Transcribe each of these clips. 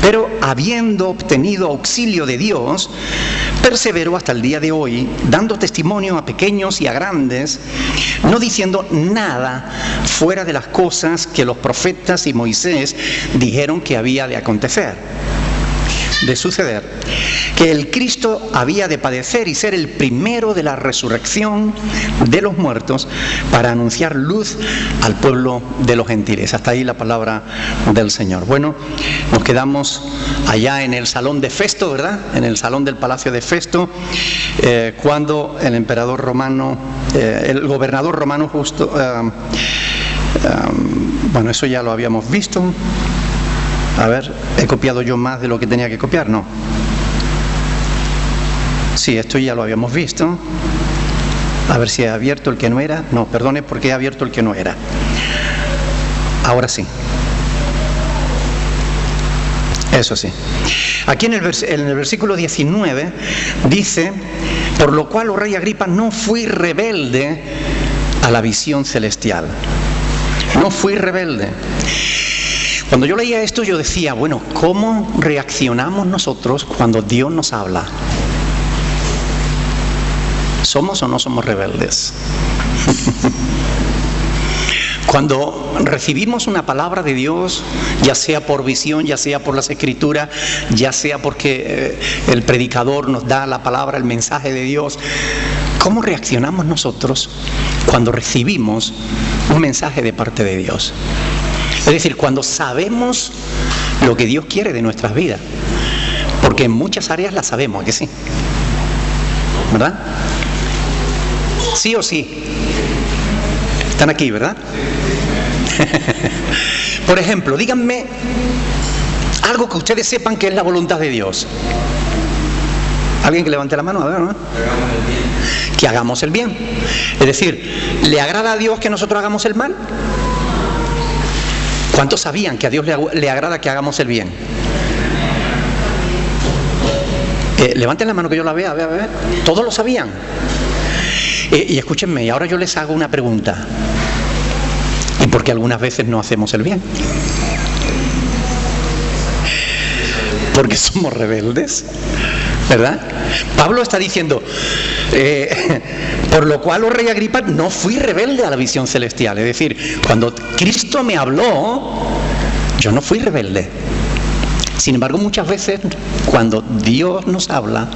Pero habiendo obtenido auxilio de Dios, perseveró hasta el día de hoy, dando testimonio a pequeños y a grandes, no diciendo nada fuera de las cosas que los profetas y Moisés dijeron que había de acontecer, de suceder, que el Cristo había de padecer y ser el primero de la resurrección de los muertos para anunciar luz al pueblo de los gentiles. Hasta ahí la palabra del Señor. Bueno, nos quedamos allá en el salón de Festo, ¿verdad? En el salón del palacio de Festo, cuando el emperador romano, el gobernador romano Justo, bueno, eso ya lo habíamos visto. A ver, ¿he copiado yo más de lo que tenía que copiar? No. Sí, esto ya lo habíamos visto. A ver si he abierto el que no era. No, perdone, porque he abierto el que no era. Ahora sí. Eso sí. Aquí en el versículo 19 dice: por lo cual, oh rey Agripa, no fui rebelde a la visión celestial. No fui rebelde. Cuando yo leía esto, yo decía, bueno, ¿cómo reaccionamos nosotros cuando Dios nos habla? ¿Somos o no somos rebeldes? Cuando recibimos una palabra de Dios, ya sea por visión, ya sea por las Escrituras, ya sea porque el predicador nos da la palabra, el mensaje de Dios, ¿cómo reaccionamos nosotros cuando recibimos un mensaje de parte de Dios? Es decir, cuando sabemos lo que Dios quiere de nuestras vidas, porque en muchas áreas la sabemos, ¿a que sí? ¿Verdad? ¿Sí o sí? Están aquí, ¿verdad? Por ejemplo, díganme algo que ustedes sepan que es la voluntad de Dios. ¿Alguien que levante la mano? A ver, ¿no? Que hagamos el bien. Es decir, ¿le agrada a Dios que nosotros hagamos el mal? ¿Cuántos sabían que a Dios le agrada que hagamos el bien? Levanten la mano que yo la vea, a ver. ¿Todos lo sabían? Y escúchenme, y ahora yo les hago una pregunta. ¿Y por qué algunas veces no hacemos el bien? Porque somos rebeldes, ¿verdad? Pablo está diciendo, por lo cual, oh rey Agripa, no fui rebelde a la visión celestial. Es decir, cuando Cristo me habló, yo no fui rebelde. Sin embargo, muchas veces, cuando Dios nos habla,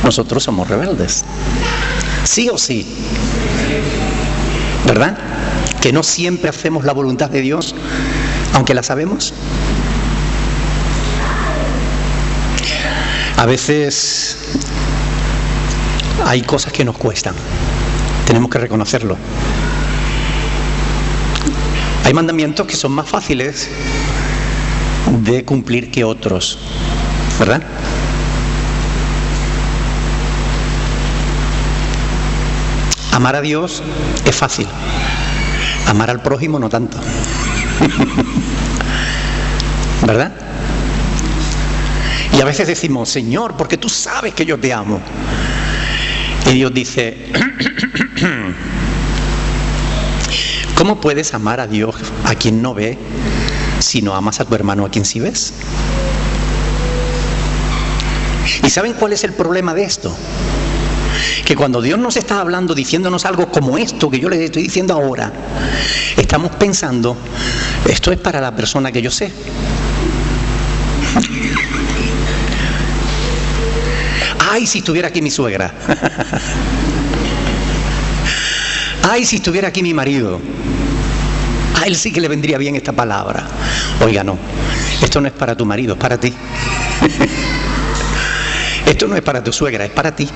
nosotros somos rebeldes. ¿Sí o sí? ¿Verdad? Que no siempre hacemos la voluntad de Dios, aunque la sabemos. A veces hay cosas que nos cuestan, tenemos que reconocerlo. Hay mandamientos que son más fáciles de cumplir que otros, ¿verdad? Amar a Dios es fácil, amar al prójimo no tanto. ¿Verdad? Y a veces decimos, Señor, porque tú sabes que yo te amo. Y Dios dice, ¿cómo puedes amar a Dios a quien no ve si no amas a tu hermano a quien sí ves? ¿Y saben cuál es el problema de esto? Que cuando Dios nos está hablando, diciéndonos algo como esto que yo les estoy diciendo ahora, estamos pensando, esto es para la persona que yo sé. Ay, si estuviera aquí mi suegra. Ay, si estuviera aquí mi marido. A él sí que le vendría bien esta palabra. Oiga, no, esto no es para tu marido, es para ti. Esto no es para tu suegra, es para ti.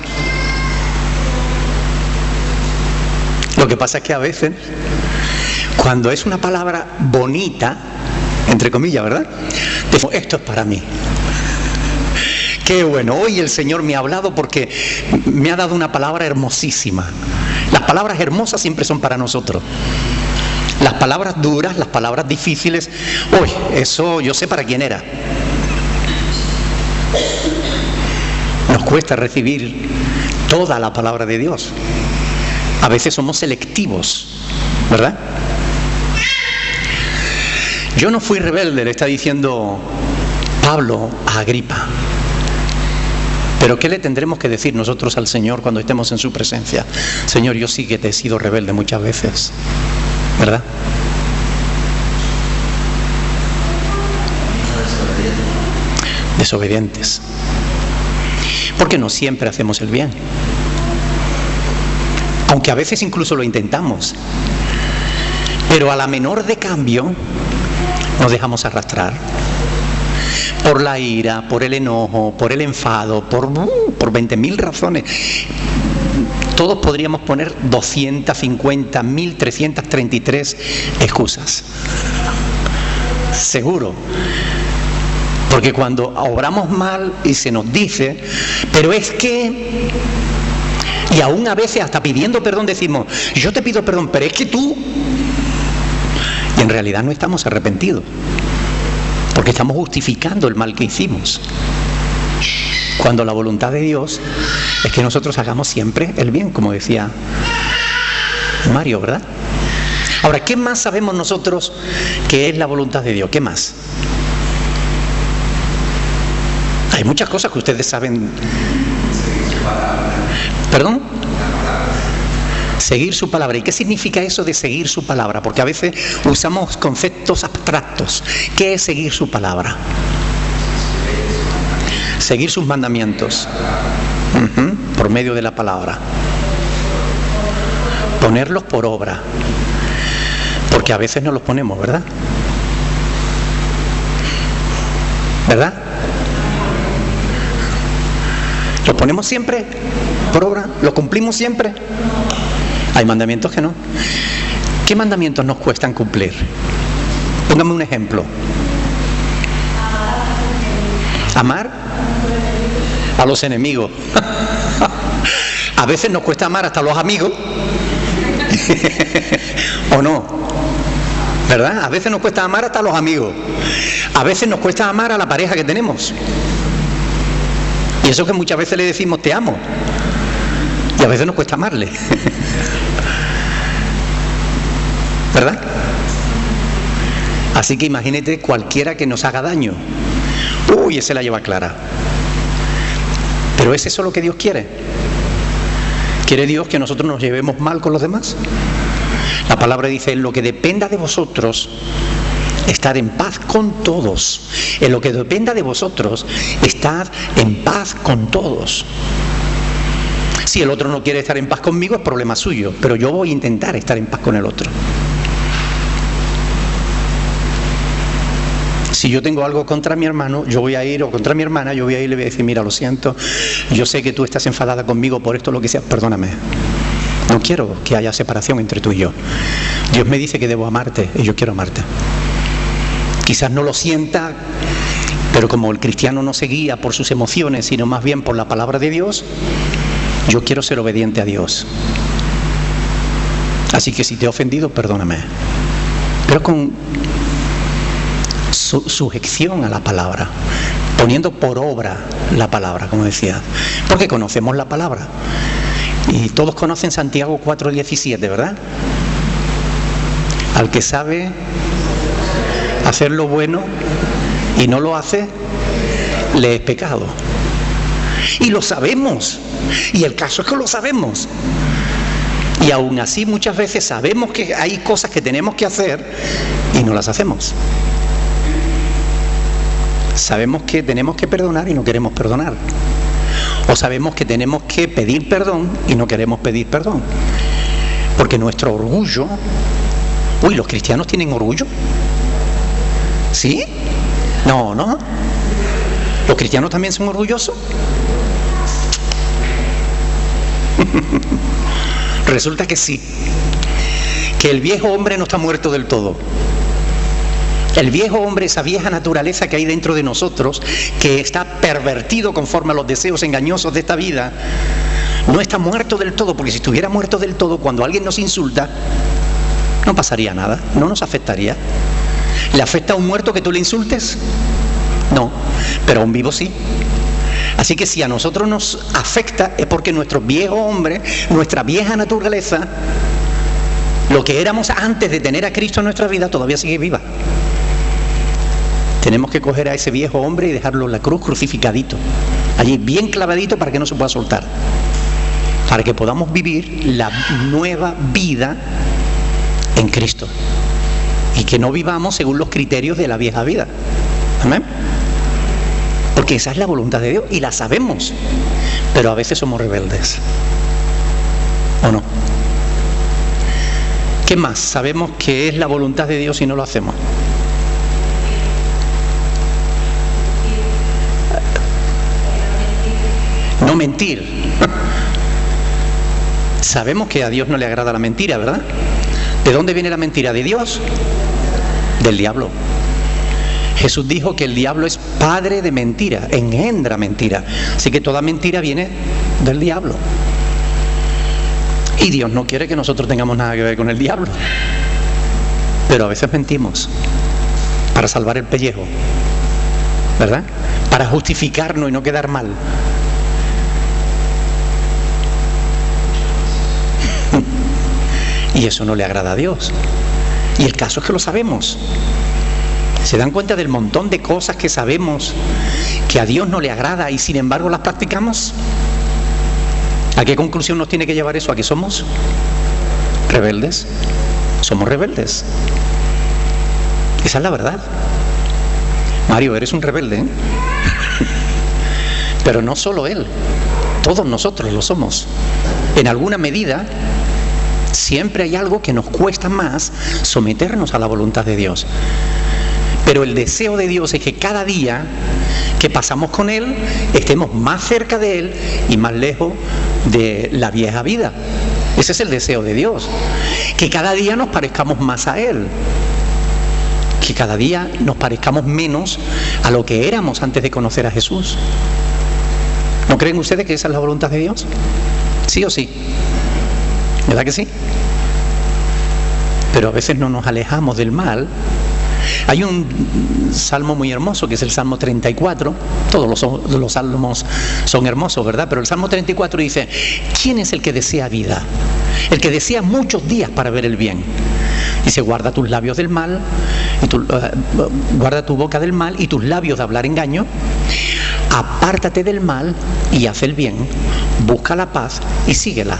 Lo que pasa es que a veces, cuando es una palabra bonita, entre comillas, ¿verdad? Decimos, esto es para mí. Qué bueno, hoy el Señor me ha hablado porque me ha dado una palabra hermosísima. Las palabras hermosas siempre son para nosotros. Las palabras duras, las palabras difíciles, uy, eso yo sé para quién era. Nos cuesta recibir toda la palabra de Dios. A veces somos selectivos, ¿verdad? Yo no fui rebelde, le está diciendo Pablo a Agripa. Pero ¿qué le tendremos que decir nosotros al Señor cuando estemos en su presencia? Señor, yo sí que te he sido rebelde muchas veces, ¿verdad? Desobedientes. Porque no siempre hacemos el bien. Aunque a veces incluso lo intentamos. Pero a la menor de cambio nos dejamos arrastrar. Por la ira, por el enojo, por el enfado, por 20.000 razones. Todos podríamos poner 250, 1.333 excusas. Seguro. Porque cuando obramos mal y se nos dice, pero es que... Y aún a veces hasta pidiendo perdón decimos, yo te pido perdón, pero es que tú... Y en realidad no estamos arrepentidos. Porque estamos justificando el mal que hicimos. Cuando la voluntad de Dios es que nosotros hagamos siempre el bien, como decía Mario, ¿verdad? Ahora, ¿qué más sabemos nosotros que es la voluntad de Dios? ¿Qué más? Hay muchas cosas que ustedes saben. ¿Perdón? Seguir su palabra. ¿Y qué significa eso de seguir su palabra? Porque a veces usamos conceptos abstractos. ¿Qué es seguir su palabra? Seguir sus mandamientos. Por medio de la palabra. Ponerlos por obra. Porque a veces no los ponemos, ¿verdad? ¿Verdad? ¿Los ponemos siempre por obra? ¿Los cumplimos siempre? Hay mandamientos que no. ¿Qué mandamientos nos cuestan cumplir? Póngame un ejemplo. Amar a los enemigos. A veces nos cuesta amar hasta a los amigos. ¿O no? ¿Verdad? A veces nos cuesta amar hasta a los amigos. A veces nos cuesta amar a la pareja que tenemos. Y eso que muchas veces le decimos te amo. Y a veces nos cuesta amarle. ¿Verdad? Así que imagínate cualquiera que nos haga daño. Uy, ese la lleva clara. Pero ¿es eso lo que Dios quiere? ¿Quiere Dios que nosotros nos llevemos mal con los demás? La palabra dice, en lo que dependa de vosotros, estad en paz con todos. En lo que dependa de vosotros, estad en paz con todos. Si el otro no quiere estar en paz conmigo, es problema suyo, pero yo voy a intentar estar en paz con el otro. Si yo tengo algo contra mi hermano, yo voy a ir, o contra mi hermana, yo voy a ir y le voy a decir, mira, lo siento, yo sé que tú estás enfadada conmigo por esto, lo que sea, perdóname. No quiero que haya separación entre tú y yo. Dios me dice que debo amarte y yo quiero amarte. Quizás no lo sienta, pero como el cristiano no se guía por sus emociones, sino más bien por la palabra de Dios, yo quiero ser obediente a Dios. Así que si te he ofendido, perdóname. Pero con sujeción a la palabra, poniendo por obra la palabra, como decía, porque conocemos la palabra. Y todos conocen Santiago 4:17, ¿verdad? Al que sabe hacer lo bueno y no lo hace, le es pecado. Y lo sabemos. Y el caso es que lo sabemos. Y aún así muchas veces sabemos que hay cosas que tenemos que hacer y no las hacemos. Sabemos que tenemos que perdonar y no queremos perdonar. O sabemos que tenemos que pedir perdón y no queremos pedir perdón. Porque nuestro orgullo... Uy, ¿los cristianos tienen orgullo? ¿Sí? No, ¿no? ¿Los cristianos también son orgullosos? Resulta que sí. Que el viejo hombre no está muerto del todo. El viejo hombre, esa vieja naturaleza que hay dentro de nosotros, que está pervertido conforme a los deseos engañosos de esta vida, no está muerto del todo, porque si estuviera muerto del todo, cuando alguien nos insulta, no pasaría nada, no nos afectaría. ¿Le afecta a un muerto que tú le insultes? No, pero a un vivo sí. Así que si a nosotros nos afecta es porque nuestro viejo hombre, nuestra vieja naturaleza, lo que éramos antes de tener a Cristo en nuestra vida, todavía sigue viva. tenemos que coger a ese viejo hombre y dejarlo en la cruz crucificadito, allí bien clavadito para que no se pueda soltar, para que podamos vivir la nueva vida en Cristo y que no vivamos según los criterios de la vieja vida. Amén. Porque esa es la voluntad de Dios y la sabemos, pero a veces somos rebeldes, ¿o no? ¿Qué más? Sabemos que es la voluntad de Dios y no lo hacemos. No mentir. Sabemos que a Dios no le agrada la mentira, ¿verdad? ¿De dónde viene la mentira? ¿De Dios? Del diablo. Jesús dijo que el diablo es padre de mentira, engendra mentira. Así que toda mentira viene del diablo. Y Dios no quiere que nosotros tengamos nada que ver con el diablo. Pero a veces mentimos para salvar el pellejo, ¿verdad? Para justificarnos y no quedar mal. Y eso no le agrada a Dios. Y el caso es que lo sabemos. ¿Se dan cuenta del montón de cosas que sabemos que a Dios no le agrada y sin embargo las practicamos? ¿A qué conclusión nos tiene que llevar eso? ¿A que somos rebeldes? Somos rebeldes. Esa es la verdad. Mario, eres un rebelde, ¿eh? Pero no solo él, todos nosotros lo somos. En alguna medida, siempre hay algo que nos cuesta más someternos a la voluntad de Dios. Pero el deseo de Dios es que cada día que pasamos con Él, estemos más cerca de Él y más lejos de la vieja vida. Ese es el deseo de Dios. Que cada día nos parezcamos más a Él. Que cada día nos parezcamos menos a lo que éramos antes de conocer a Jesús. ¿No creen ustedes que esa es la voluntad de Dios? ¿Sí o sí? ¿Verdad que sí? Pero a veces no nos alejamos del mal. Hay un salmo muy hermoso que es el Salmo 34. Todos los salmos son hermosos, ¿verdad? Pero el Salmo 34 dice: ¿quién es el que desea vida? El que desea muchos días para ver el bien. Dice: guarda tus labios del mal, guarda tu boca del mal y tus labios de hablar engaño. Apártate del mal y haz el bien. Busca la paz y síguela.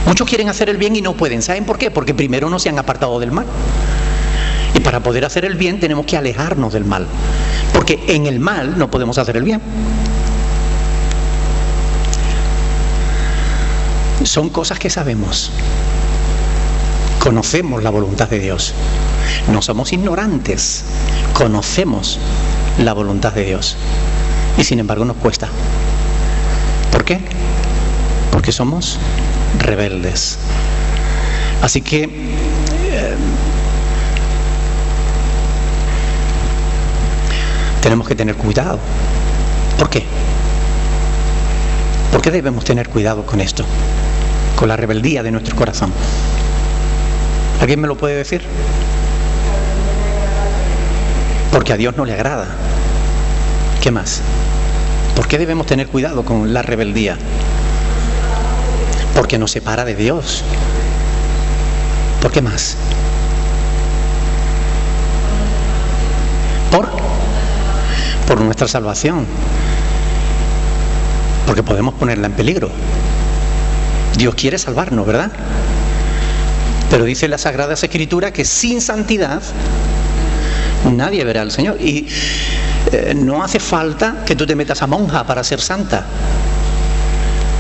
Muchos quieren hacer el bien y no pueden. ¿Saben por qué? Porque primero no se han apartado del mal. Y para poder hacer el bien tenemos que alejarnos del mal. Porque en el mal no podemos hacer el bien. Son cosas que sabemos. Conocemos la voluntad de Dios. No somos ignorantes. Conocemos la voluntad de Dios. Y sin embargo nos cuesta. ¿Por qué? Porque somos rebeldes. Así que tenemos que tener cuidado. ¿Por qué? ¿Por qué debemos tener cuidado con esto? Con la rebeldía de nuestro corazón. ¿Alguien me lo puede decir? Porque a Dios no le agrada. ¿Qué más? ¿Por qué debemos tener cuidado con la rebeldía? Porque nos separa de Dios. ¿Por qué más? Por nuestra salvación. Porque podemos ponerla en peligro. Dios quiere salvarnos, ¿verdad? Pero dice la Sagrada Escritura que sin santidad nadie verá al Señor. Y no hace falta que tú te metas a monja para ser santa,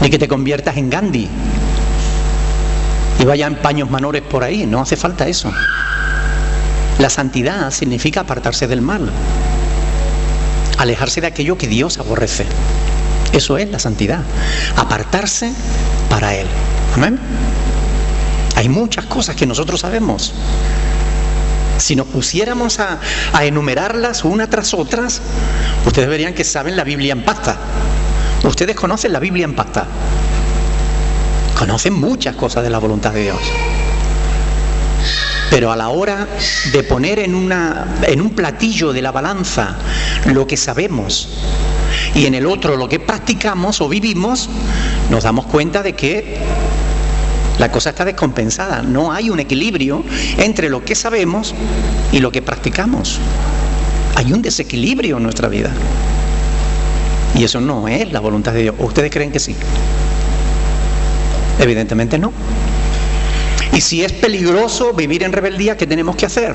ni que te conviertas en Gandhi y vaya en paños menores por ahí. No hace falta eso. La santidad significa apartarse del mal, alejarse de aquello que Dios aborrece. Eso es la santidad, apartarse para Él. Amén. Hay muchas cosas que nosotros sabemos. Si nos pusiéramos a enumerarlas una tras otras, ustedes verían que saben la Biblia en pasta. Ustedes conocen la Biblia en pasta. Conocen muchas cosas de la voluntad de Dios. Pero a la hora de poner en un platillo de la balanza lo que sabemos y en el otro lo que practicamos o vivimos, nos damos cuenta de que la cosa está descompensada. No hay un equilibrio entre lo que sabemos y lo que practicamos. Hay un desequilibrio en nuestra vida. Y eso no es la voluntad de Dios. ¿Ustedes creen que sí? Evidentemente no. Y si es peligroso vivir en rebeldía, ¿qué tenemos que hacer?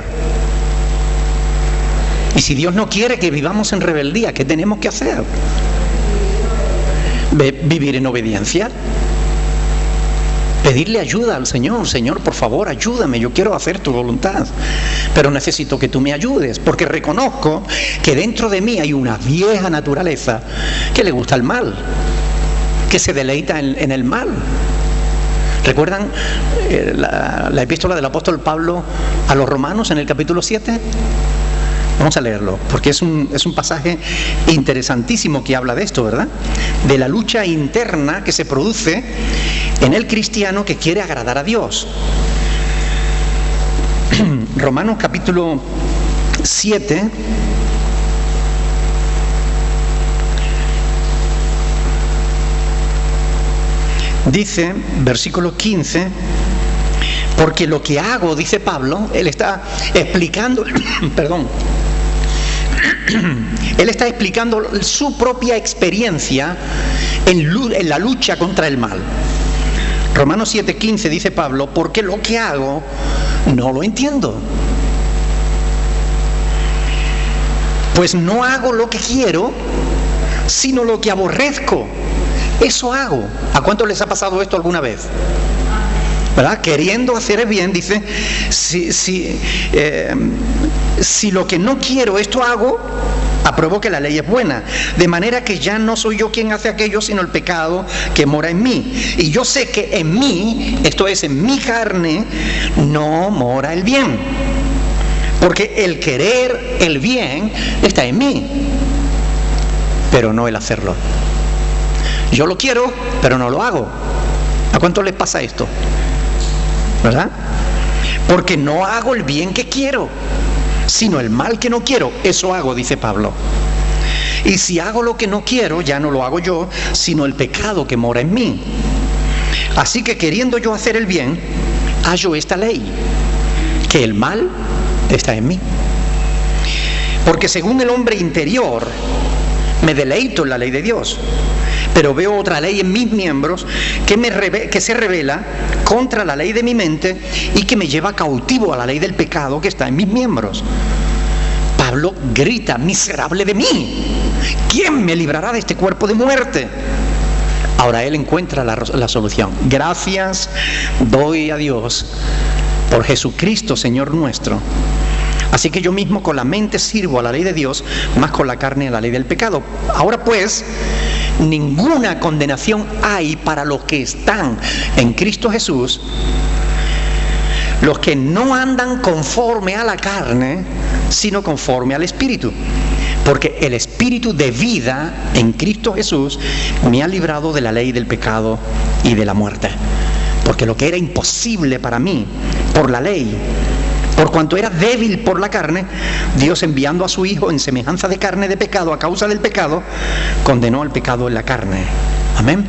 Y si Dios no quiere que vivamos en rebeldía, ¿qué tenemos que hacer? Vivir en obediencia. Pedirle ayuda al Señor. Señor, por favor, ayúdame, yo quiero hacer tu voluntad, pero necesito que tú me ayudes, porque reconozco que dentro de mí hay una vieja naturaleza que le gusta el mal, que se deleita en el mal. ¿Recuerdan la epístola del apóstol Pablo a los Romanos en el capítulo 7? Vamos a leerlo, porque es un pasaje interesantísimo que habla de esto, ¿verdad? De la lucha interna que se produce en el cristiano que quiere agradar a Dios. Romanos capítulo 7. Dice, versículo 15, porque lo que hago, dice Pablo, él está explicando, perdón, él está explicando su propia experiencia en la lucha contra el mal. Romanos 7:15 dice Pablo, porque lo que hago no lo entiendo. Pues no hago lo que quiero, sino lo que aborrezco. Eso hago. ¿A cuántos les ha pasado esto alguna vez? ¿Verdad? Queriendo hacer el bien, dice, si lo que no quiero esto hago, apruebo que la ley es buena, de manera que ya no soy yo quien hace aquello, sino el pecado que mora en mí. Y yo sé que en mí, esto es, en mi carne, no mora el bien, porque el querer el bien está en mí, pero no el hacerlo. Yo lo quiero, pero no lo hago. ¿A cuánto les pasa esto? ¿Verdad? Porque no hago el bien que quiero, sino el mal que no quiero. Eso hago, dice Pablo. Y si hago lo que no quiero, ya no lo hago yo, sino el pecado que mora en mí. Así que queriendo yo hacer el bien, hallo esta ley, que el mal está en mí. Porque según el hombre interior, me deleito en la ley de Dios, pero veo otra ley en mis miembros que se revela contra la ley de mi mente y que me lleva cautivo a la ley del pecado que está en mis miembros. Pablo grita, miserable de mí, ¿quién me librará de este cuerpo de muerte? Ahora él encuentra la solución. Gracias doy a Dios por Jesucristo, Señor nuestro. Así que yo mismo con la mente sirvo a la ley de Dios, más con la carne a la ley del pecado. Ahora pues, ninguna condenación hay para los que están en Cristo Jesús, los que no andan conforme a la carne, sino conforme al Espíritu. Porque el Espíritu de vida en Cristo Jesús me ha librado de la ley del pecado y de la muerte. Porque lo que era imposible para mí por la ley, por cuanto era débil por la carne, Dios, enviando a su Hijo en semejanza de carne de pecado a causa del pecado, condenó al pecado en la carne. Amén.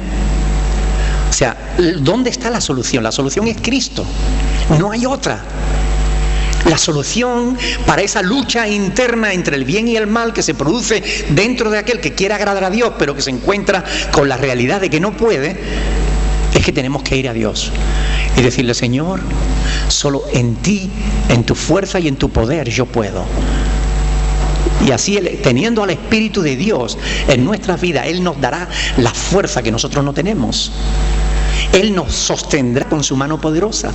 O sea, ¿dónde está la solución? La solución es Cristo. No hay otra. La solución para esa lucha interna entre el bien y el mal que se produce dentro de aquel que quiere agradar a Dios, pero que se encuentra con la realidad de que no puede, es que tenemos que ir a Dios y decirle, Señor, solo en ti, en tu fuerza y en tu poder yo puedo. Y así, teniendo al Espíritu de Dios en nuestras vidas, Él nos dará la fuerza que nosotros no tenemos. Él nos sostendrá con su mano poderosa.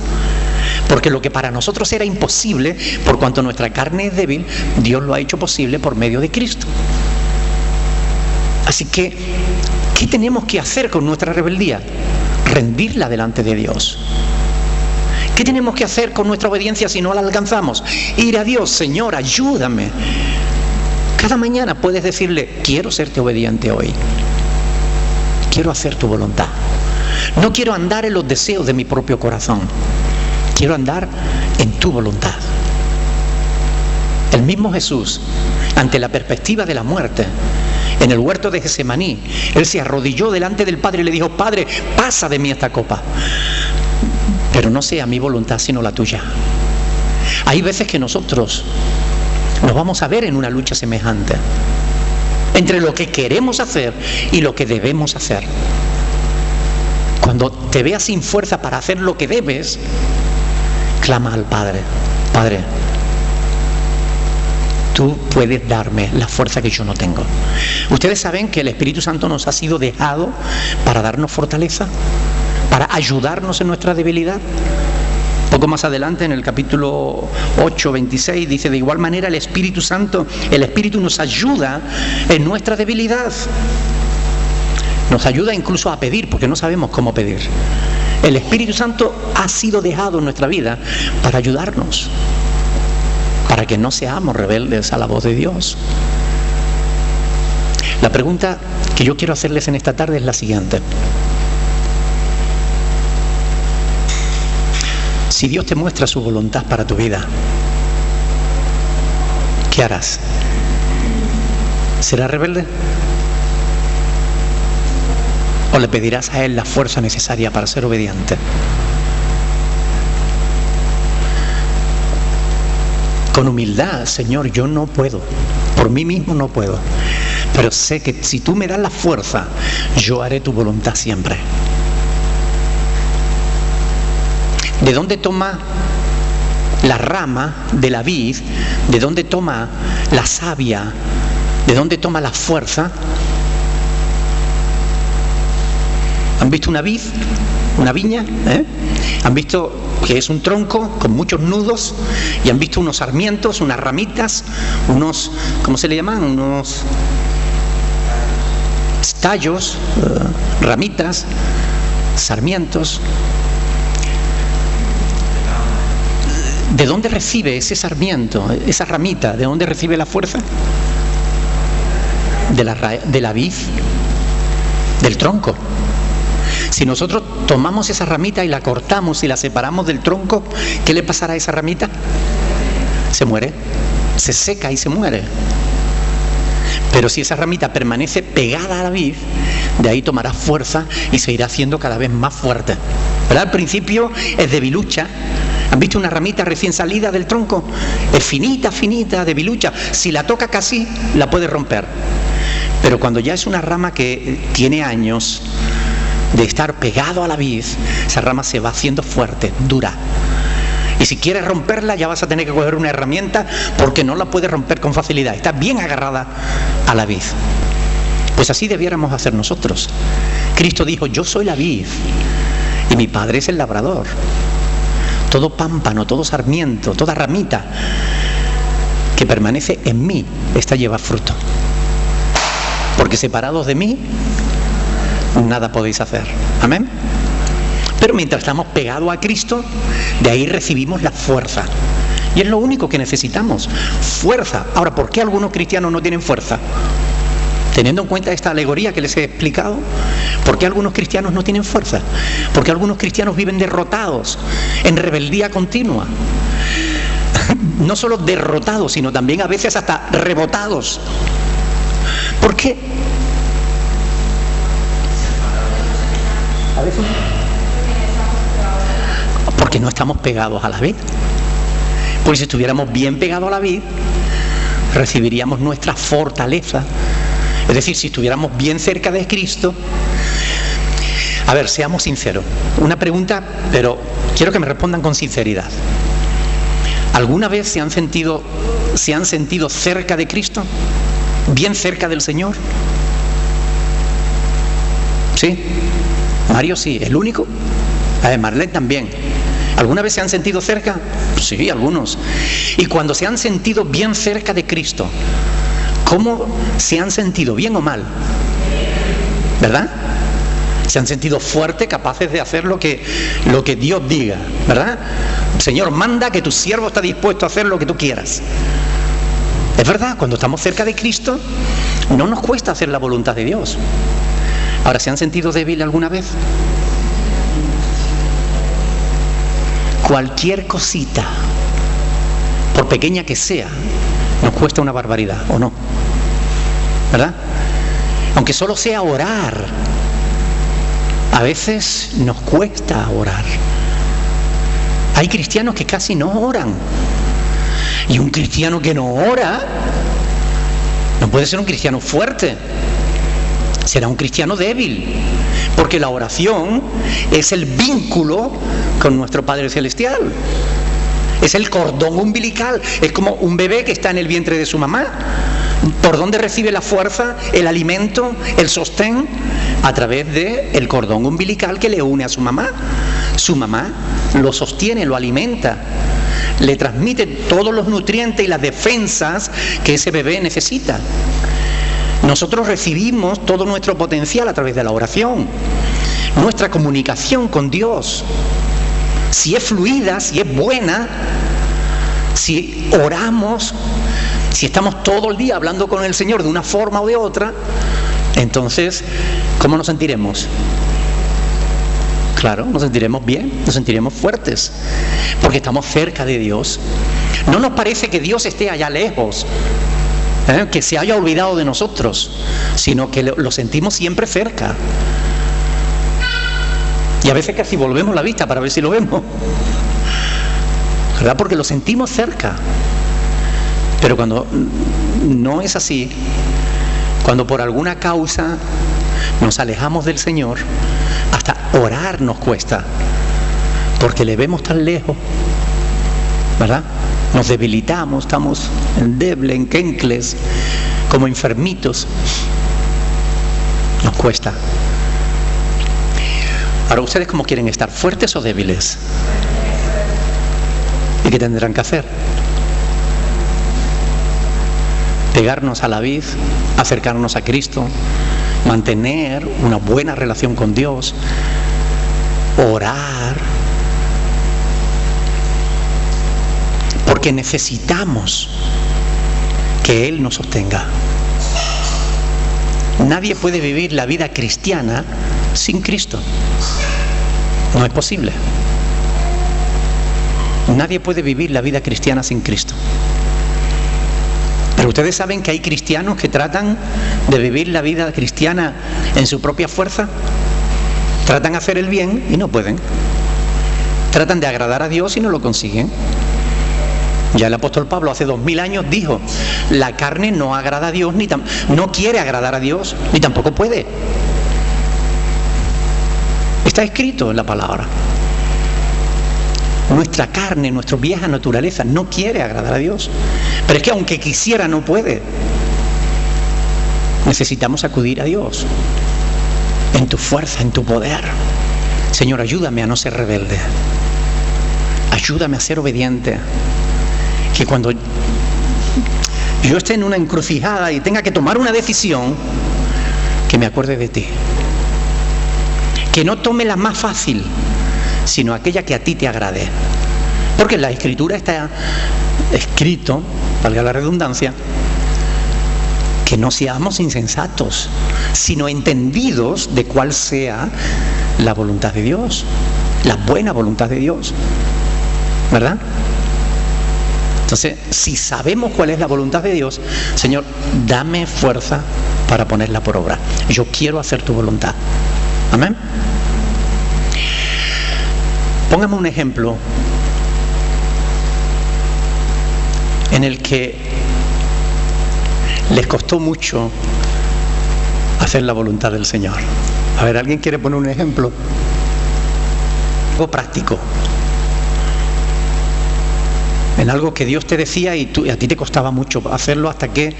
Porque lo que para nosotros era imposible, por cuanto nuestra carne es débil, Dios lo ha hecho posible por medio de Cristo. Así que, ¿qué tenemos que hacer con nuestra rebeldía? Rendirla delante de Dios. ¿Qué tenemos que hacer con nuestra obediencia si no la alcanzamos? Ir a Dios, Señor, ayúdame. Cada mañana puedes decirle, quiero serte obediente hoy. Quiero hacer tu voluntad. No quiero andar en los deseos de mi propio corazón. Quiero andar en tu voluntad. El mismo Jesús, ante la perspectiva de la muerte, en el huerto de Getsemaní, Él se arrodilló delante del Padre y le dijo, Padre, pasa de mí esta copa, pero no sea mi voluntad sino la tuya. Hay veces que nosotros nos vamos a ver en una lucha semejante entre lo que queremos hacer y lo que debemos hacer. Cuando te veas sin fuerza para hacer lo que debes, clama al Padre: Padre, tú puedes darme la fuerza que yo no tengo. Ustedes saben que el Espíritu Santo nos ha sido dejado para darnos fortaleza, para ayudarnos en nuestra debilidad. Poco más adelante, en el capítulo 8, 26, dice: de igual manera el Espíritu Santo, el Espíritu nos ayuda en nuestra debilidad. Nos ayuda incluso a pedir, porque no sabemos cómo pedir. El Espíritu Santo ha sido dejado en nuestra vida para ayudarnos, para que no seamos rebeldes a la voz de Dios. La pregunta que yo quiero hacerles en esta tarde es la siguiente: si Dios te muestra su voluntad para tu vida, ¿qué harás? ¿Serás rebelde? ¿O le pedirás a Él la fuerza necesaria para ser obediente? Con humildad: Señor, yo no puedo, por mí mismo no puedo, pero sé que si tú me das la fuerza, yo haré tu voluntad siempre. ¿De dónde toma la rama de la vid? ¿De dónde toma la savia? ¿De dónde toma la fuerza? ¿Han visto una vid? ¿Una viña? ¿Han visto que es un tronco con muchos nudos? ¿Y han visto unos sarmientos, unas ramitas, unos, ¿cómo se le llaman? Unos tallos, ramitas, sarmientos. ¿De dónde recibe ese sarmiento, esa ramita? ¿De dónde recibe la fuerza? De la vid, del tronco. Si nosotros tomamos esa ramita y la cortamos y la separamos del tronco, ¿qué le pasará a esa ramita? Se muere, se seca y se muere. Pero si esa ramita permanece pegada a la vid, de ahí tomará fuerza y se irá haciendo cada vez más fuerte. ¿Verdad? Al principio es debilucha. ¿Han visto una ramita recién salida del tronco? Es finita, finita, debilucha. Si la toca casi, la puede romper. Pero cuando ya es una rama que tiene años de estar pegado a la vid, esa rama se va haciendo fuerte, dura. Y si quieres romperla, ya vas a tener que coger una herramienta, porque no la puedes romper con facilidad. Está bien agarrada a la vid. Pues así debiéramos hacer nosotros. Cristo dijo: yo soy la vid y mi Padre es el labrador. Todo pámpano, todo sarmiento, toda ramita que permanece en mí, esta lleva fruto. Porque separados de mí, nada podéis hacer. Amén. Pero mientras estamos pegados a Cristo, de ahí recibimos la fuerza. Y es lo único que necesitamos: fuerza. Ahora, ¿por qué algunos cristianos no tienen fuerza? Teniendo en cuenta esta alegoría que les he explicado, ¿por qué algunos cristianos no tienen fuerza? ¿Por qué algunos cristianos viven derrotados, en rebeldía continua? No solo derrotados, sino también a veces hasta rebotados. ¿Por qué? A veces porque no estamos pegados a la vid. Porque si estuviéramos bien pegados a la vid, recibiríamos nuestra fortaleza. Es decir, si estuviéramos bien cerca de Cristo. A ver, seamos sinceros. Una pregunta, pero quiero que me respondan con sinceridad. ¿Alguna vez se han sentido cerca de Cristo? ¿Bien cerca del Señor? ¿Sí? Mario sí, ¿el único? A ver, Marlene también. ¿Alguna vez se han sentido cerca? Sí, algunos. Y cuando se han sentido bien cerca de Cristo, ¿cómo se han sentido? ¿Bien o mal? ¿Verdad? Se han sentido fuertes, capaces de hacer lo que Dios diga, ¿verdad? Señor, manda, que tu siervo está dispuesto a hacer lo que tú quieras. Es verdad, cuando estamos cerca de Cristo, no nos cuesta hacer la voluntad de Dios. Ahora, ¿se han sentido débiles alguna vez? Cualquier cosita, por pequeña que sea, nos cuesta una barbaridad, ¿o no? ¿Verdad? Aunque solo sea orar, a veces nos cuesta orar. Hay cristianos que casi no oran. Y un cristiano que no ora no puede ser un cristiano fuerte, será un cristiano débil, porque la oración es el vínculo con nuestro Padre Celestial, es el cordón umbilical, es como un bebé que está en el vientre de su mamá. ¿Por dónde recibe la fuerza, el alimento, el sostén? A través del cordón umbilical que le une a su mamá. Su mamá lo sostiene, lo alimenta, le transmite todos los nutrientes y las defensas que ese bebé necesita. Nosotros recibimos todo nuestro potencial a través de la oración, nuestra comunicación con Dios. Si es fluida, si es buena, si oramos, si estamos todo el día hablando con el Señor de una forma o de otra, entonces, ¿cómo nos sentiremos? Claro, nos sentiremos bien, nos sentiremos fuertes, porque estamos cerca de Dios. No nos parece que Dios esté allá lejos, que se haya olvidado de nosotros, sino que lo sentimos siempre cerca. Y a veces casi volvemos la vista para ver si lo vemos, ¿verdad? Porque lo sentimos cerca. Pero cuando no es así, cuando por alguna causa nos alejamos del Señor, hasta orar nos cuesta, porque le vemos tan lejos, ¿verdad? Nos debilitamos, estamos endebles, enquencles, como enfermitos. Nos cuesta. Ahora, ¿ustedes cómo quieren estar? ¿Fuertes o débiles? ¿Y qué tendrán que hacer? Pegarnos a la vid, acercarnos a Cristo, mantener una buena relación con Dios, orar, porque necesitamos que Él nos sostenga. Nadie puede vivir la vida cristiana sin Cristo. No es posible. Nadie puede vivir la vida cristiana sin Cristo. Pero ustedes saben que hay cristianos que tratan de vivir la vida cristiana en su propia fuerza. Tratan de hacer el bien y no pueden. Tratan de agradar a Dios y no lo consiguen. Ya el apóstol Pablo hace 2000 años dijo: la carne no agrada a Dios, no quiere agradar a Dios, ni tampoco puede. Está escrito en la palabra. Nuestra carne, nuestra vieja naturaleza no quiere agradar a Dios. Pero es que aunque quisiera no puede. Necesitamos acudir a Dios en tu fuerza, en tu poder. Señor, ayúdame a no ser rebelde. Ayúdame a ser obediente. Que cuando yo esté en una encrucijada y tenga que tomar una decisión, que me acuerde de ti. Que no tome la más fácil, sino aquella que a ti te agrade. Porque en la Escritura está escrito, valga la redundancia, que no seamos insensatos, sino entendidos de cuál sea la voluntad de Dios, la buena voluntad de Dios, ¿verdad? Entonces, si sabemos cuál es la voluntad de Dios, Señor, dame fuerza para ponerla por obra. Yo quiero hacer tu voluntad. Amén. Póngame un ejemplo en el que les costó mucho hacer la voluntad del Señor. A ver, ¿alguien quiere poner un ejemplo? Algo práctico. En algo que Dios te decía y a ti te costaba mucho hacerlo hasta que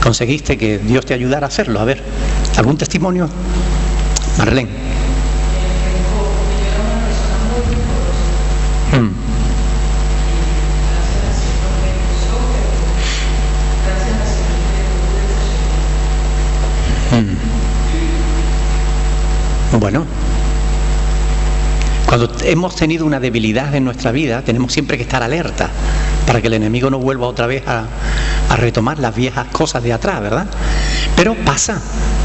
conseguiste que Dios te ayudara a hacerlo. A ver, ¿algún testimonio? Marlene. Bueno, cuando hemos tenido una debilidad en nuestra vida, tenemos siempre que estar alerta para que el enemigo no vuelva otra vez a retomar las viejas cosas de atrás, ¿verdad? Pero pasa,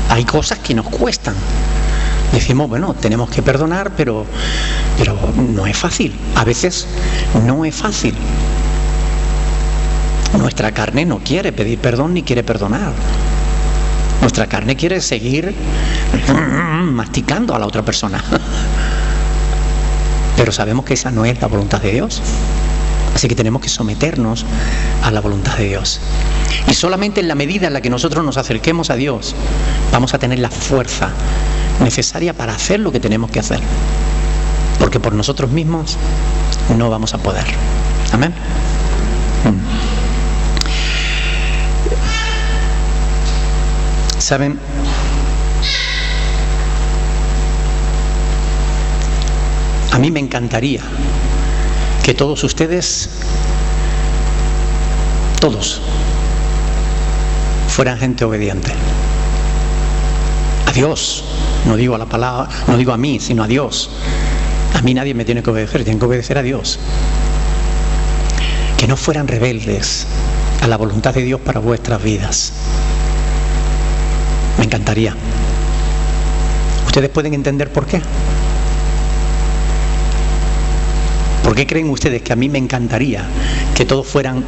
hay cosas que nos cuestan. Decimos, bueno, tenemos que perdonar, pero no es fácil. A veces no es fácil. Nuestra carne no quiere pedir perdón ni quiere perdonar. Nuestra carne quiere seguir masticando a la otra persona. Pero sabemos que esa no es la voluntad de Dios. Así que tenemos que someternos a la voluntad de Dios. Y solamente en la medida en la que nosotros nos acerquemos a Dios, vamos a tener la fuerza necesaria para hacer lo que tenemos que hacer. Porque por nosotros mismos no vamos a poder. Amén. ¿Saben? A mí me encantaría que todos ustedes, todos, fueran gente obediente. A Dios, no digo a la palabra, no digo a mí, sino a Dios. A mí nadie me tiene que obedecer, tienen que obedecer a Dios. Que no fueran rebeldes a la voluntad de Dios para vuestras vidas. Me encantaría. ¿Ustedes pueden entender por qué? ¿Por qué creen ustedes que a mí me encantaría que todos fueran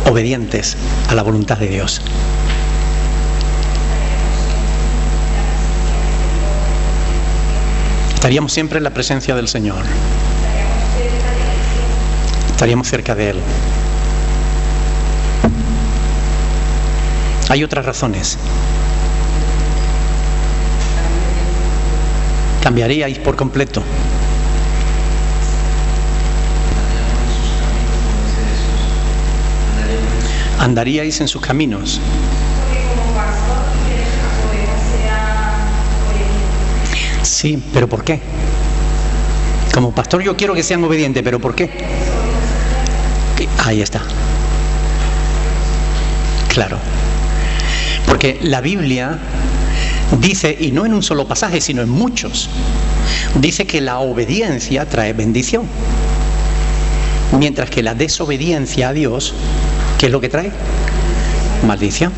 obedientes a la voluntad de Dios? Estaríamos siempre en la presencia del Señor. Estaríamos cerca de Él. Hay otras razones. Cambiaríais por completo. Andaríais en sus caminos. Sí, pero ¿por qué? Como pastor yo quiero que sean obedientes, pero ¿por qué? Ahí está. Claro. Porque la Biblia dice, y no en un solo pasaje, sino en muchos, dice que la obediencia trae bendición. Mientras que la desobediencia a Dios, ¿qué es lo que trae? Maldición.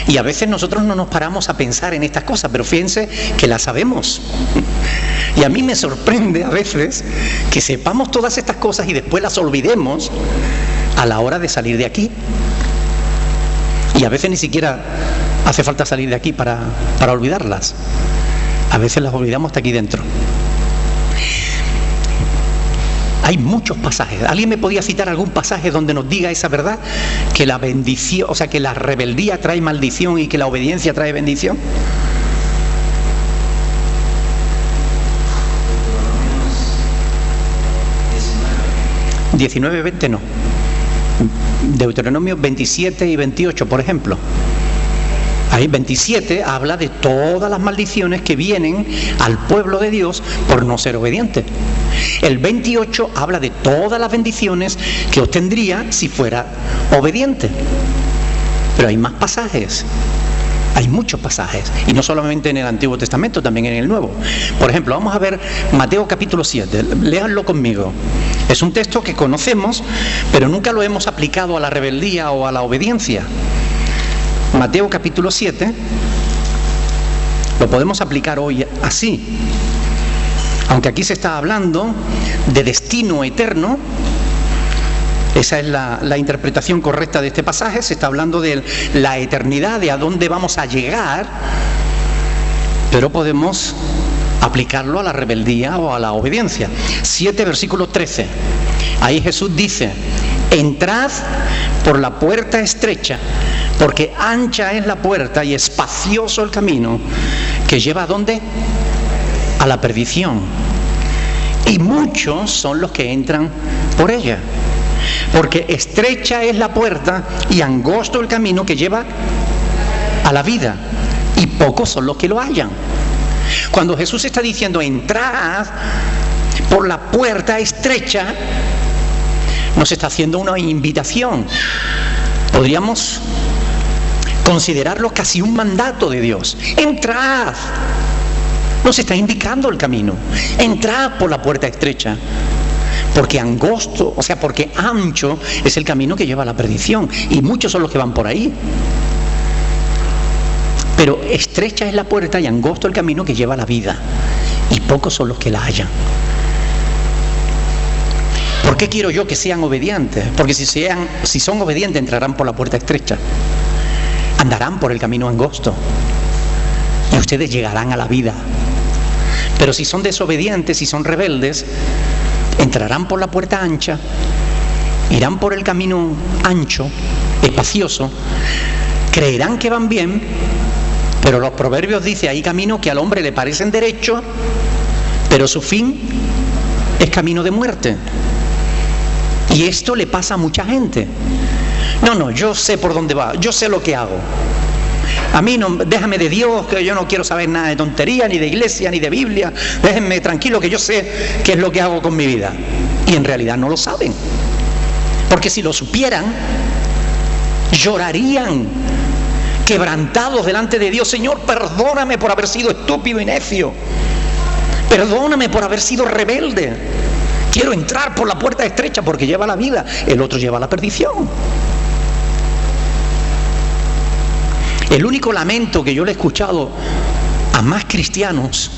Y a veces nosotros no nos paramos a pensar en estas cosas, pero fíjense que las sabemos. Y a mí me sorprende a veces que sepamos todas estas cosas y después las olvidemos a la hora de salir de aquí. Y a veces ni siquiera hace falta salir de aquí para olvidarlas. A veces las olvidamos hasta aquí dentro. Hay muchos pasajes. ¿Alguien me podía citar algún pasaje donde nos diga esa verdad? Que la bendición, o sea, que la rebeldía trae maldición y que la obediencia trae bendición. 19, 20 no. Deuteronomio 27 y 28, por ejemplo. Ahí 27 habla de todas las maldiciones que vienen al pueblo de Dios por no ser obediente. El 28 habla de todas las bendiciones que obtendría si fuera obediente. Pero hay más pasajes. Hay muchos pasajes, y no solamente en el Antiguo Testamento, también en el Nuevo. Por ejemplo, vamos a ver Mateo capítulo 7, léanlo conmigo. Es un texto que conocemos, pero nunca lo hemos aplicado a la rebeldía o a la obediencia. Mateo capítulo 7, lo podemos aplicar hoy así. Aunque aquí se está hablando de destino eterno, esa es la interpretación correcta de este pasaje. Se está hablando de la eternidad, de a dónde vamos a llegar, pero podemos aplicarlo a la rebeldía o a la obediencia. 7, versículo 13. Ahí Jesús dice: entrad por la puerta estrecha, porque ancha es la puerta y espacioso el camino que lleva ¿a dónde? A la perdición. Y muchos son los que entran por ella. Porque estrecha es la puerta y angosto el camino que lleva a la vida, y pocos son los que lo hallan. Cuando Jesús está diciendo entrad por la puerta estrecha, nos está haciendo una invitación. Podríamos considerarlo casi un mandato de Dios. Entrad. Nos está indicando el camino. Entrad por la puerta estrecha. Porque angosto, o sea, porque ancho es el camino que lleva a la perdición, y muchos son los que van por ahí. Pero estrecha es la puerta y angosto el camino que lleva a la vida, y pocos son los que la hallan. ¿Por qué quiero yo que sean obedientes? Porque si son obedientes entrarán por la puerta estrecha, andarán por el camino angosto y ustedes llegarán a la vida. Pero si son desobedientes, si son rebeldes, entrarán por la puerta ancha, irán por el camino ancho, espacioso, creerán que van bien, pero los proverbios dicen, hay caminos que al hombre le parecen derechos, pero su fin es camino de muerte. Y esto le pasa a mucha gente. No, yo sé por dónde va, yo sé lo que hago. A mí no, déjame de Dios, que yo no quiero saber nada de tontería, ni de iglesia, ni de Biblia. Déjenme tranquilo que yo sé qué es lo que hago con mi vida. Y en realidad no lo saben. Porque si lo supieran, llorarían quebrantados delante de Dios. Señor, perdóname por haber sido estúpido y necio. Perdóname por haber sido rebelde. Quiero entrar por la puerta estrecha porque lleva la vida, el otro lleva la perdición. El único lamento que yo le he escuchado a más cristianos,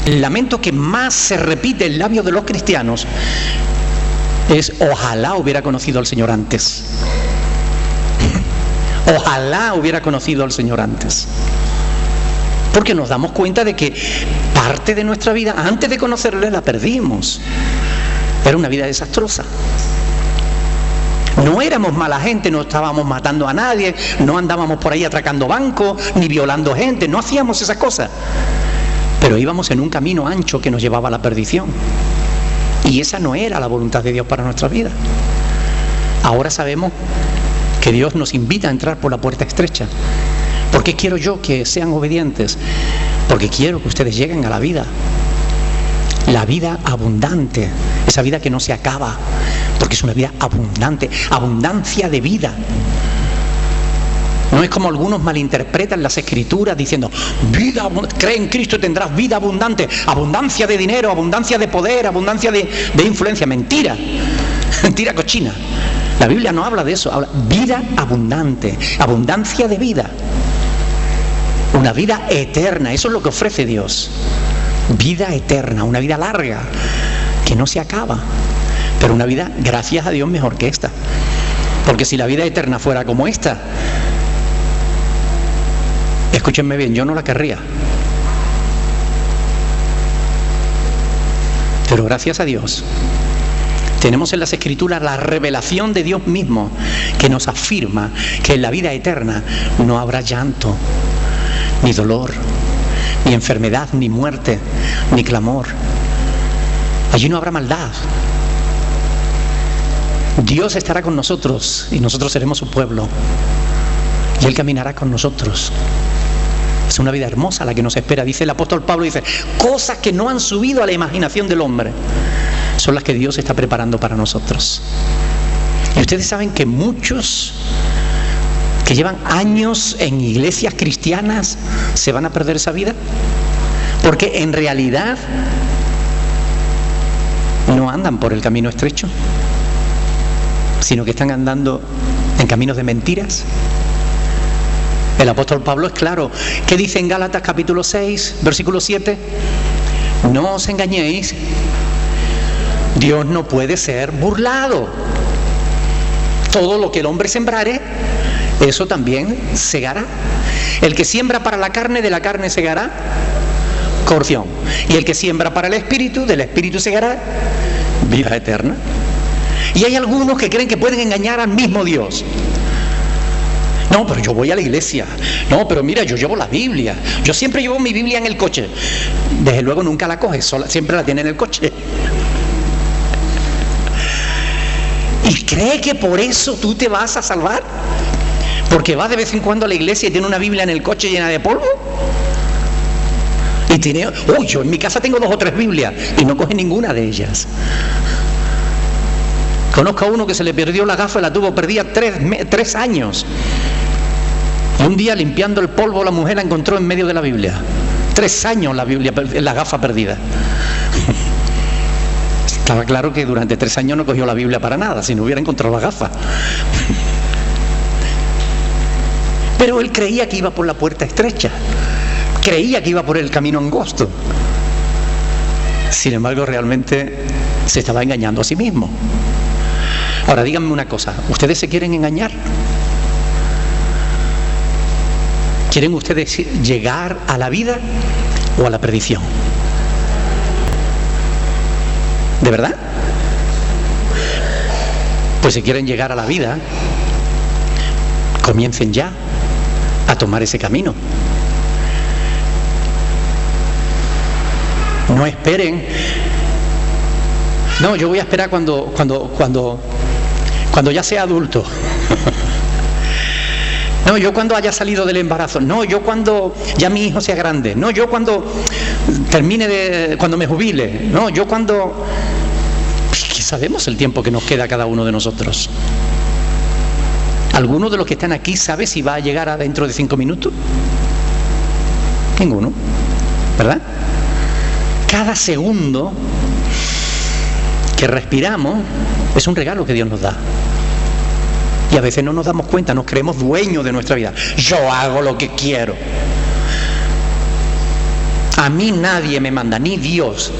el lamento que más se repite en labios de los cristianos, es: ojalá hubiera conocido al Señor antes. Ojalá hubiera conocido al Señor antes. Porque nos damos cuenta de que parte de nuestra vida, antes de conocerle, la perdimos. Era una vida desastrosa. No éramos mala gente, no estábamos matando a nadie, no andábamos por ahí atracando bancos, ni violando gente, no hacíamos esas cosas. Pero íbamos en un camino ancho que nos llevaba a la perdición. Y esa no era la voluntad de Dios para nuestra vida. Ahora sabemos que Dios nos invita a entrar por la puerta estrecha. ¿Por qué quiero yo que sean obedientes? Porque quiero que ustedes lleguen a la vida abundante, esa vida que no se acaba, porque es una vida abundante, abundancia de vida. No es como algunos malinterpretan las escrituras diciendo: cree en Cristo y tendrás vida abundante, abundancia de dinero, abundancia de poder, abundancia de influencia. Mentira, mentira cochina. La Biblia no habla de eso, habla vida abundante, abundancia de vida. Una vida eterna, eso es lo que ofrece Dios. Vida eterna, una vida larga, que no se acaba. Pero una vida, gracias a Dios, mejor que esta. Porque si la vida eterna fuera como esta, escúchenme bien, yo no la querría. Pero gracias a Dios, tenemos en las Escrituras la revelación de Dios mismo, que nos afirma que en la vida eterna no habrá llanto, ni dolor, ni enfermedad, ni muerte, ni clamor. Allí no habrá maldad. Dios estará con nosotros y nosotros seremos su pueblo. Y Él caminará con nosotros. Es una vida hermosa la que nos espera. Dice el apóstol Pablo, dice: cosas que no han subido a la imaginación del hombre son las que Dios está preparando para nosotros. Y ustedes saben que muchos que llevan años en iglesias cristianas se van a perder esa vida, porque en realidad no andan por el camino estrecho, sino que están andando en caminos de mentiras. El apóstol Pablo es claro. ¿Qué dice en Gálatas capítulo 6, versículo 7? No os engañéis, Dios no puede ser burlado. Todo lo que el hombre sembrare, eso también segará. El que siembra para la carne, de la carne segará corrupción. Y el que siembra para el espíritu, del espíritu segará vida eterna. Y hay algunos que creen que pueden engañar al mismo Dios. No, pero yo voy a la iglesia. No, pero mira, yo llevo la Biblia. Yo siempre llevo mi Biblia en el coche. Desde luego nunca la coges, siempre la tiene en el coche. ¿Y cree que por eso tú te vas a salvar? ¿Porque vas de vez en cuando a la iglesia y tiene una Biblia en el coche llena de polvo? Y tiene... yo en mi casa tengo 2 o 3 Biblias y no coge ninguna de ellas. Conozco a uno que se le perdió la gafa y la tuvo perdida 3 años. Y un día, limpiando el polvo, la mujer la encontró en medio de la Biblia. 3 años la gafa perdida. Estaba claro que durante 3 años no cogió la Biblia para nada, si no hubiera encontrado la gafa. Pero él creía que iba por la puerta estrecha. Creía que iba por el camino angosto. Sin embargo, realmente se estaba engañando a sí mismo. Ahora, díganme una cosa. ¿Ustedes se quieren engañar? ¿Quieren ustedes llegar a la vida o a la perdición? ¿De verdad? Pues si quieren llegar a la vida, comiencen ya a tomar ese camino. No esperen. No, yo voy a esperar cuando ya sea adulto. No, yo cuando haya salido del embarazo. No, yo cuando ya mi hijo sea grande. No, yo cuando cuando me jubile. No, yo cuando... Pues que sabemos el tiempo que nos queda a cada uno de nosotros. ¿Alguno de los que están aquí sabe si va a llegar dentro de 5 minutos? Ninguno, ¿verdad? Cada segundo que respiramos es un regalo que Dios nos da. Y a veces no nos damos cuenta, nos creemos dueños de nuestra vida. Yo hago lo que quiero. A mí nadie me manda, ni Dios.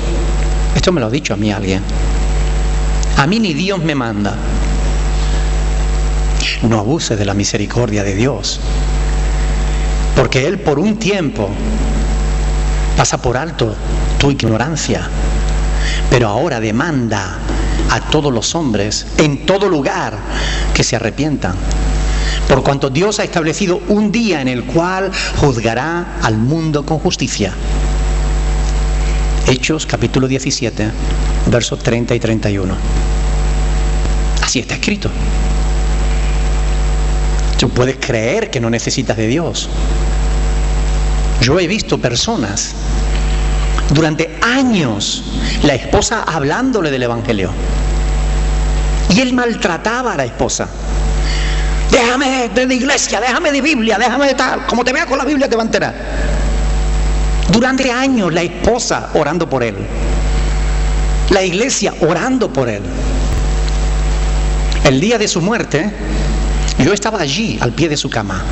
Esto me lo ha dicho a mí alguien. A mí ni Dios me manda. No abuses de la misericordia de Dios. Porque Él por un tiempo pasa por alto tu ignorancia. Pero ahora demanda a todos los hombres, en todo lugar, que se arrepientan. Por cuanto Dios ha establecido un día en el cual juzgará al mundo con justicia. Hechos capítulo 17, versos 30 y 31. Así está escrito. Tú puedes creer que no necesitas de Dios. Yo he visto personas, durante años, la esposa hablándole del Evangelio. Y él maltrataba a la esposa. Déjame de la iglesia, déjame de Biblia, déjame de tal. Como te vea con la Biblia te va a enterar. Durante años la esposa orando por él. La iglesia orando por él. El día de su muerte, yo estaba allí al pie de su cama.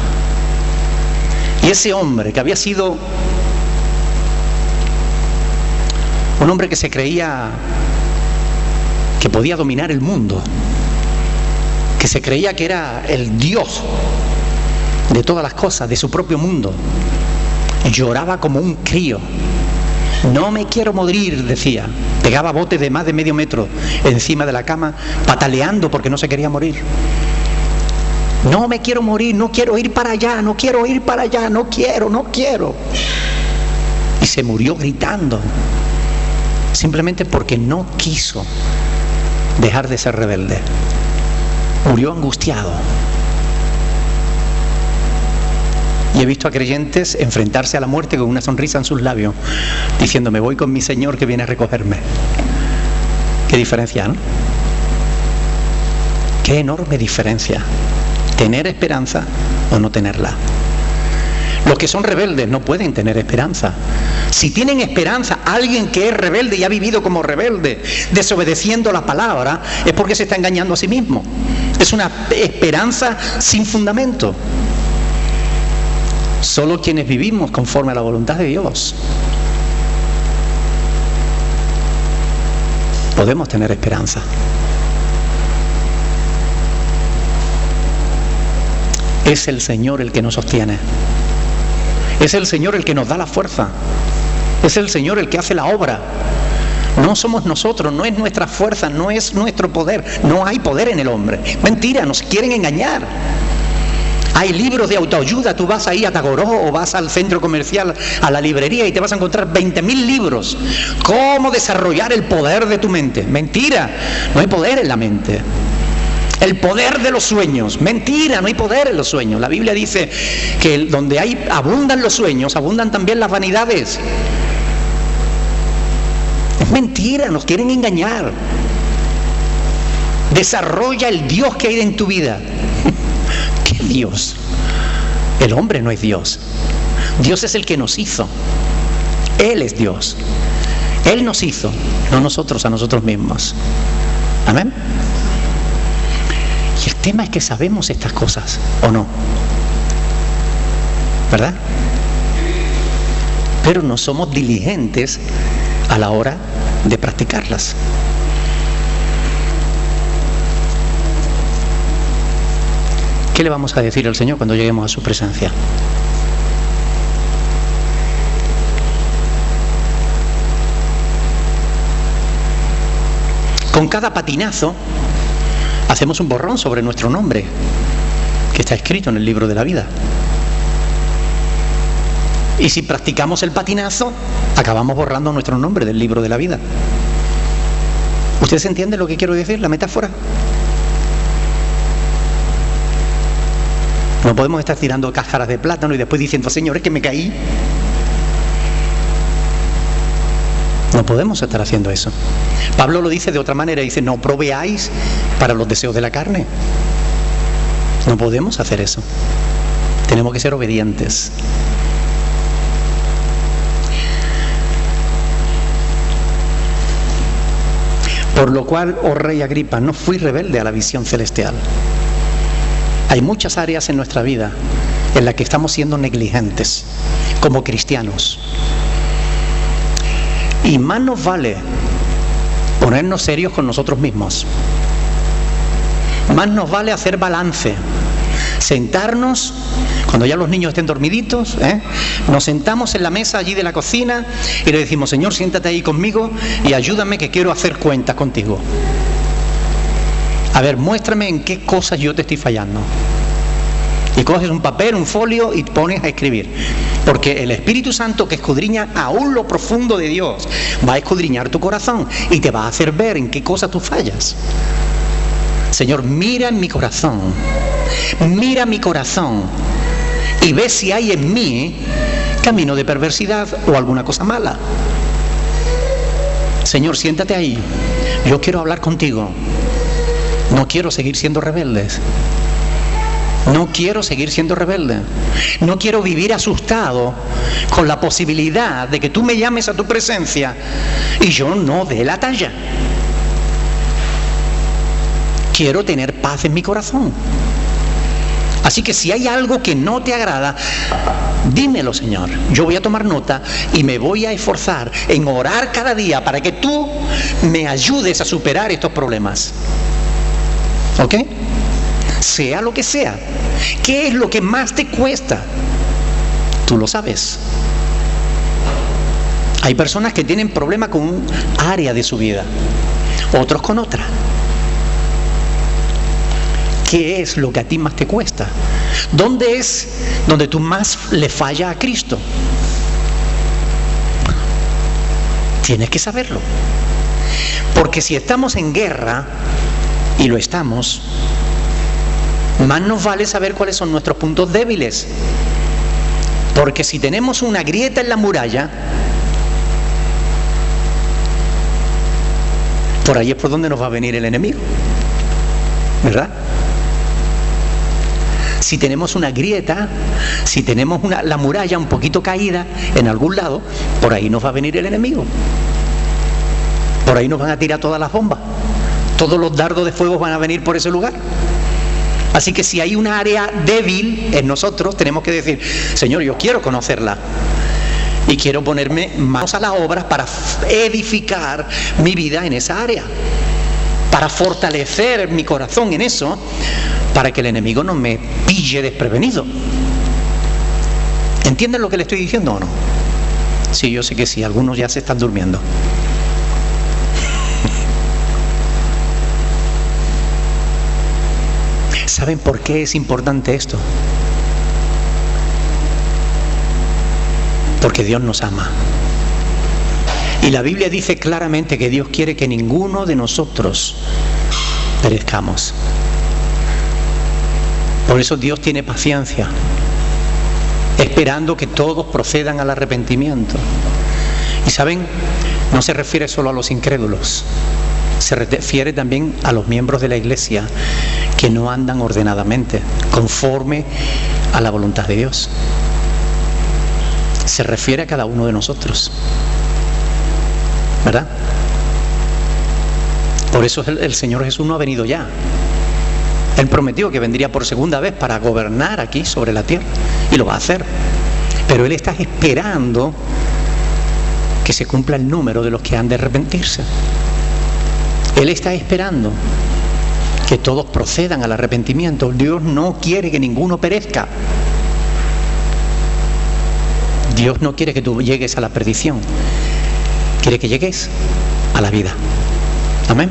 Y ese hombre que había sido un hombre que se creía que podía dominar el mundo, que se creía que era el Dios de todas las cosas, de su propio mundo, lloraba como un crío. No me quiero morir, decía. Pegaba botes de más de medio metro encima de la cama, pataleando porque no se quería morir. No me quiero morir, no quiero ir para allá, no quiero ir para allá, no quiero. Y se murió gritando, simplemente porque no quiso dejar de ser rebelde. Murió angustiado. Y he visto a creyentes enfrentarse a la muerte con una sonrisa en sus labios, diciendo: me voy con mi Señor que viene a recogerme. Qué diferencia, ¿no? Qué enorme diferencia. Tener esperanza o no tenerla. Los que son rebeldes no pueden tener esperanza. Si tienen esperanza, alguien que es rebelde y ha vivido como rebelde, desobedeciendo la palabra, es porque se está engañando a sí mismo. Es una esperanza sin fundamento. Solo quienes vivimos conforme a la voluntad de Dios podemos tener esperanza. Es el Señor el que nos sostiene. Es el Señor el que nos da la fuerza. Es el Señor el que hace la obra. No somos nosotros, no es nuestra fuerza, no es nuestro poder. No hay poder en el hombre. Mentira, nos quieren engañar. Hay libros de autoayuda. Tú vas ahí a Tagoró o vas al centro comercial, a la librería, y te vas a encontrar 20.000 libros. ¿Cómo desarrollar el poder de tu mente? Mentira, no hay poder en la mente. El poder de los sueños. Mentira, no hay poder en los sueños. La Biblia dice que donde abundan los sueños, abundan también las vanidades. Es mentira, nos quieren engañar. Desarrolla el Dios que hay en tu vida. ¿Qué Dios? El hombre no es Dios. Dios es el que nos hizo. Él es Dios. Él nos hizo, no nosotros a nosotros mismos. Amén. Y el tema es que sabemos estas cosas, ¿o no? ¿Verdad? Pero no somos diligentes a la hora de practicarlas. ¿Qué le vamos a decir al Señor cuando lleguemos a su presencia? Con cada patinazo hacemos un borrón sobre nuestro nombre, que está escrito en el libro de la vida. Y si practicamos el patinazo, acabamos borrando nuestro nombre del libro de la vida. ¿Ustedes entienden lo que quiero decir, la metáfora? No podemos estar tirando cáscaras de plátano y después diciendo, Señor, es que me caí. No podemos estar haciendo eso. Pablo lo dice de otra manera, dice, no proveáis para los deseos de la carne. No podemos hacer eso. Tenemos que ser obedientes. Por lo cual, oh rey Agripa, no fui rebelde a la visión celestial. Hay muchas áreas en nuestra vida en las que estamos siendo negligentes como cristianos. Y más nos vale ponernos serios con nosotros mismos. Más nos vale hacer balance. Sentarnos, cuando ya los niños estén dormiditos, nos sentamos en la mesa allí de la cocina y le decimos, Señor, siéntate ahí conmigo y ayúdame que quiero hacer cuentas contigo. A ver, muéstrame en qué cosas yo te estoy fallando. Y coges un papel, un folio y pones a escribir. Porque el Espíritu Santo, que escudriña aún lo profundo de Dios, va a escudriñar tu corazón y te va a hacer ver en qué cosas tú fallas. Señor, mira en mi corazón. Mira mi corazón y ve si hay en mí camino de perversidad o alguna cosa mala. Señor, siéntate ahí. Yo quiero hablar contigo. No quiero seguir siendo rebeldes. No quiero seguir siendo rebelde. No quiero vivir asustado con la posibilidad de que tú me llames a tu presencia y yo no dé la talla. Quiero tener paz en mi corazón. Así que si hay algo que no te agrada, dímelo, Señor. Yo voy a tomar nota y me voy a esforzar en orar cada día para que tú me ayudes a superar estos problemas. ¿Ok? Sea lo que sea. ¿Qué es lo que más te cuesta? Tú lo sabes. Hay personas que tienen problemas con un área de su vida, otros con otra. ¿Qué es lo que a ti más te cuesta? ¿Dónde es donde tú más le fallas a Cristo? Tienes que saberlo. Porque si estamos en guerra, y lo estamos, más nos vale saber cuáles son nuestros puntos débiles. Porque si tenemos una grieta en la muralla, por ahí es por donde nos va a venir el enemigo, ¿verdad? Si tenemos una grieta, si tenemos la muralla un poquito caída en algún lado, por ahí nos va a venir el enemigo. Por ahí nos van a tirar todas las bombas. Todos los dardos de fuego van a venir por ese lugar. Así que si hay una área débil en nosotros, tenemos que decir, Señor, yo quiero conocerla. Y quiero ponerme manos a la obra para edificar mi vida en esa área. Para fortalecer mi corazón en eso, para que el enemigo no me pille desprevenido. ¿Entienden lo que le estoy diciendo o no? Sí, yo sé que sí, algunos ya se están durmiendo. ¿Saben por qué es importante esto? Porque Dios nos ama. Y la Biblia dice claramente que Dios quiere que ninguno de nosotros perezcamos. Por eso Dios tiene paciencia, esperando que todos procedan al arrepentimiento. Y saben, no se refiere solo a los incrédulos, se refiere también a los miembros de la iglesia que no andan ordenadamente, conforme a la voluntad de Dios. Se refiere a cada uno de nosotros, ¿verdad? Por eso el Señor Jesús no ha venido ya. Él prometió que vendría por segunda vez para gobernar aquí sobre la tierra, y lo va a hacer. Pero Él está esperando que se cumpla el número de los que han de arrepentirse. Él está esperando que todos procedan al arrepentimiento. Dios no quiere que ninguno perezca. Dios no quiere que tú llegues a la perdición. Quiere que llegues a la vida. Amén.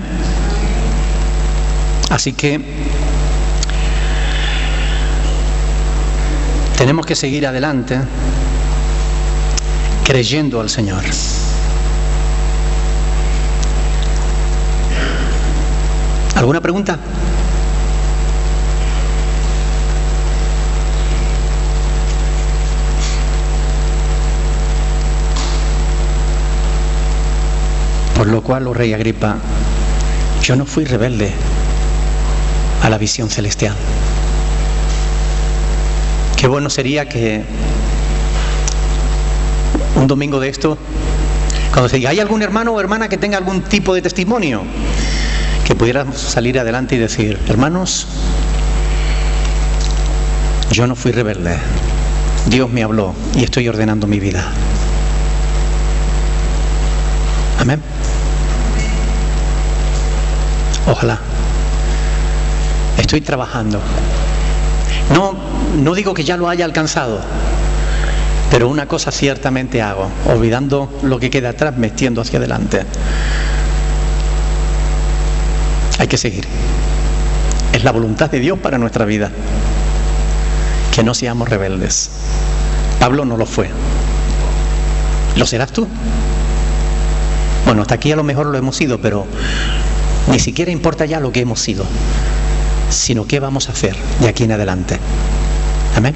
Así que tenemos que seguir adelante creyendo al Señor. ¿Alguna pregunta? Por lo cual, oh rey Agripa, yo no fui rebelde a la visión celestial. Qué bueno sería que un domingo de esto, cuando se diga, ¿hay algún hermano o hermana que tenga algún tipo de testimonio? Que pudiéramos salir adelante y decir, hermanos, yo no fui rebelde, Dios me habló y estoy ordenando mi vida. Amén. Ojalá. Estoy trabajando. No digo que ya lo haya alcanzado, pero una cosa ciertamente hago, olvidando lo que queda atrás, metiendo hacia adelante. Hay que seguir. Es la voluntad de Dios para nuestra vida. Que no seamos rebeldes. Pablo no lo fue. ¿Lo serás tú? Bueno, hasta aquí a lo mejor lo hemos sido, pero ni siquiera importa ya lo que hemos sido, sino qué vamos a hacer de aquí en adelante. Amén.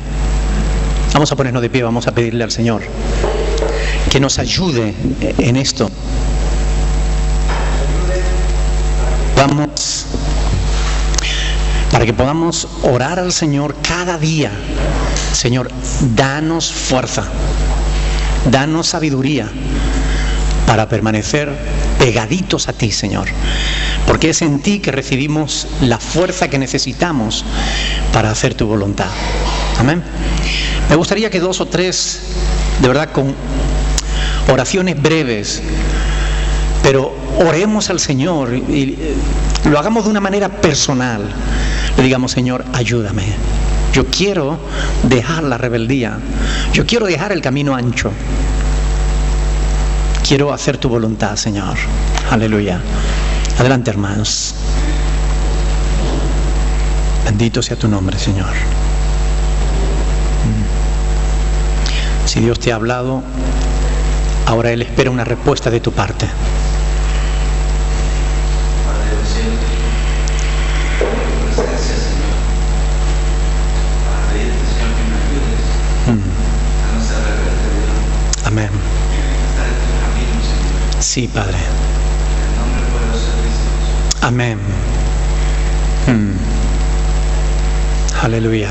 Vamos a ponernos de pie, vamos a pedirle al Señor que nos ayude en esto. Vamos, para que podamos orar al Señor cada día. Señor, danos fuerza, danos sabiduría para permanecer pegaditos a ti, Señor, porque es en ti que recibimos la fuerza que necesitamos para hacer tu voluntad. Amén. Me gustaría que 2 o 3, de verdad, con oraciones breves, pero oremos al Señor y lo hagamos de una manera personal. Le digamos, Señor, ayúdame. Yo quiero dejar la rebeldía. Yo quiero dejar el camino ancho. Quiero hacer tu voluntad, Señor. Aleluya. Adelante, hermanos. Bendito sea tu nombre, Señor. Si Dios te ha hablado, ahora Él espera una respuesta de tu parte. Amén. Sí, Padre. Amén. Aleluya.